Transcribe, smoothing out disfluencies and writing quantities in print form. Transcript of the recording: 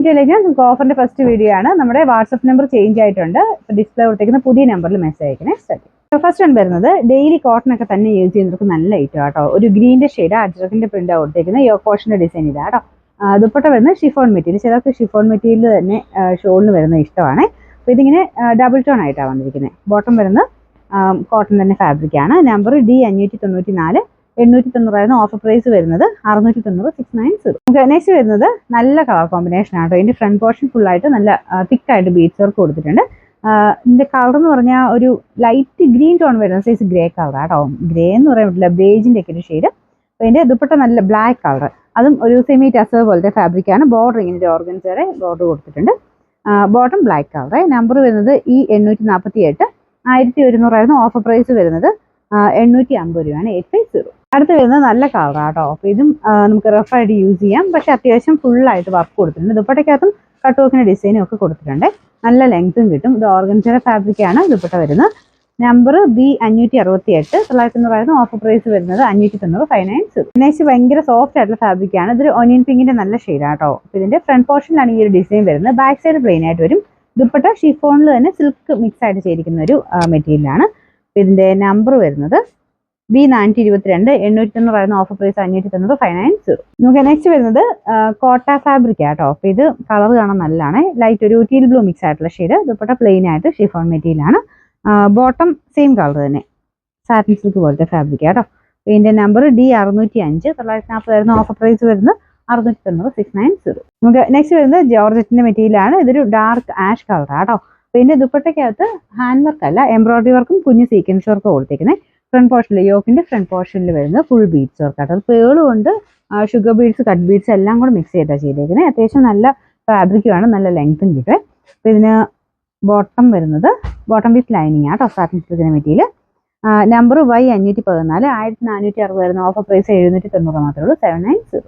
നമുക്ക് ഓഫറിന്റെ first video ആണ്. നമ്മുടെ വാട്സ്ആപ്പ് നമ്പർ ചേഞ്ച് ആയിട്ടുണ്ട്. ഡിസ്പ്ലേ കൊടുത്തേക്കുന്ന പുതിയ നമ്പറിൽ മെസ്സേജ് അയക്കണേ. ഫസ്റ്റ് വൺ വരുന്നത് ഡെയിലി കോട്ടൺ ഒക്കെ തന്നെ യൂസ് ചെയ്യുന്നവർക്ക് നല്ല ഐറ്റം ആട്ടോ. ഒരു ഗ്രീൻ്റെ ഷെയ്ഡ് അജ്രക്കിന്റെ പ്രിന്റ് കൊടുത്തേക്കുന്നത് യോക്കോഷിന്റെ ഡിസൈൻ ഇതാട്ടോ. ദുപ്പട്ട വരുന്നത് ഷിഫോൺ മെറ്റീരിയൽ. ചിലർക്ക് ഷിഫോൺ മെറ്റീരിയൽ തന്നെ ഷോളിന് വരുന്ന ഇഷ്ടമാണ്. അപ്പോൾ ഇതിങ്ങനെ ഡബിൾ ടോൺ ആയിട്ടാണ് വന്നിരിക്കുന്നത്. ബോട്ടം വരുന്നത് കോട്ടൺ തന്നെ ഫാബ്രിക് ആണ്. നമ്പർ D594 890 ഓഫർ പ്രൈസ് വരുന്നത് 690 690. നമുക്ക് നെക്സ്റ്റ് വരുന്നത് നല്ല കളർ കോമ്പിനേഷൻ ആട്ടോ. ഇതിന്റെ ഫ്രണ്ട് പോർഷൻ ഫുൾ ആയിട്ട് നല്ല തിക്കായിട്ട് ബീഡ്സ് വർക്ക് കൊടുത്തിട്ടുണ്ട്. ഇതിന്റെ കളർ എന്ന് പറഞ്ഞാൽ ഒരു ലൈറ്റ് ഗ്രീൻ ടോൺ വരുന്ന സൈസ് ഗ്രേ കളർ ആട്ടോ. ഗ്രേ എന്ന് പറയാൻ പറ്റില്ല, ബേജിന്റെ ഒക്കെ ഒരു ഷെയ്ഡ്. അപ്പോൾ ഇതിന്റെ ദുപ്പട്ട നല്ല ബ്ലാക്ക് കളർ, അതും ഒരു സെമി ടസർ പോലത്തെ ഫാബ്രിക് ആണ്. ബോർഡർ ഇങ്ങനെ ഓർഗൻസയുടെ ബോർഡർ കൊടുത്തിട്ടുണ്ട്. Bottom black colour. നമ്പർ വരുന്നത് E848 1100 ഓഫർ പ്രൈസ് വരുന്നത് 850 രൂപയാണ്. 850. അടുത്ത് വരുന്നത് നല്ല കളർ ആട്ടോ. അപ്പോൾ ഇതും നമുക്ക് റഫായിട്ട് യൂസ് ചെയ്യാം. പക്ഷെ അത്യാവശ്യം ഫുള്ളായിട്ട് വർക്ക് കൊടുത്തിട്ടുണ്ട്. ദുപ്പട്ടയ്ക്കകത്തും കട്ട് വർക്കിന്റെ ഡിസൈനും ഒക്കെ കൊടുത്തിട്ടുണ്ട്. നല്ല ലെങ്ത്തും കിട്ടും. ഇത് ഓർഗൻസയുടെ ഫാബ്രിക് ആണ് ദുപ്പട്ട വരുന്നത്. നമ്പർ B568 900 ഓഫർ പ്രൈസ് വരുന്നത് 590 590. നെക്സ്റ്റ് ഭയങ്കര സോഫ്റ്റ് ആയിട്ടുള്ള ഫാബ്രിക് ആണ്. ഇതൊരു ഒനിയൻ പിങ്കിന്റെ നല്ല ഷെയ്ഡ് ആട്ടോ. അപ്പോൾ ഇതിന്റെ ഫ്രണ്ട് പോർഷനിലാണ് ഈ ഒരു ഡിസൈൻ വരുന്നത്. ബാക്ക് സൈഡ് പ്ലെയിൻ ആയിട്ട് വരും. ദുപ്പട്ട ഷിഫോണിൽ തന്നെ സിൽക്ക് മിക്സ് ആയിട്ട് ചെയ്തിരിക്കുന്ന ഒരു മെറ്റീരിയലാണ്. ഇതിന്റെ നമ്പർ വരുന്നത് B422 890 ഓഫർ പ്രൈസ് 590 590. നമുക്ക് നെക്സ്റ്റ് വരുന്നത് കോട്ട ഫാബ്രിക് ആട്ടോ. അപ്പോൾ ഇത് കളർ കാണാൻ നല്ലതാണ്. ലൈറ്റ് ഒരു ടീൽ ബ്ലൂ മിക്സ് ആയിട്ടുള്ള ഷെയ്ഡ്. ദുപ്പട്ട പ്ലെയിൻ ആയിട്ട് ഷിഫോൺ മെറ്റീരിയലാണ്. ബോട്ടം സെയിം കളർ തന്നെ സാറ്റിൻ സിൽക്ക് പോലത്തെ ഫാബ്രിക് ആട്ടോ. ഇതിന്റെ നമ്പർ D605 940 ഓഫർ പ്രൈസ് വരുന്നത് 690 690. നമുക്ക് നെക്സ്റ്റ് വരുന്നത് ജോർജറ്റിന്റെ മെറ്റീരിയലാണ്. ഇതൊരു ഡാർക്ക് ആഷ് കളർ ആട്ടോ. അപ്പോൾ ഇതിന്റെ ദുപ്പട്ടയ്ക്കകത്ത് ഹാൻഡ് വർക്ക് അല്ല, എംബ്രോയിഡറി വർക്കും കുഞ്ഞു സീക്വൻസ് വർക്കും കൊടുത്തേക്കുന്നത്. ഫ്രണ്ട് പോർഷനിൽ യോക്കിന്റെ ഫ്രണ്ട് പോർഷനിൽ വരുന്നത് ഫുൾ ബീഡ്സ് വർക്ക് ആട്ടോ. അത് പേളും ഉണ്ട്, ഷുഗർ ബീഡ്സ്, കട്ട് ബീഡ്സ് എല്ലാം കൂടെ മിക്സ് ചെയ്തിട്ടാണ് ചെയ്തേക്കുന്നത്. അത്യാവശ്യം നല്ല ഫാബ്രിക്കുമാണ്, നല്ല ലെങ്ത്തും കിട്ടും. അപ്പോൾ ഇതിന് ബോട്ടം വരുന്നത് ബോട്ടം വിത്ത് ലൈനിങ് ആട്ടോ. സാറ്റിൻ സിൽക്കിന്റെ material. Number Y514 1460 offer price 790 മാത്രമേ ഉള്ളൂ. 790.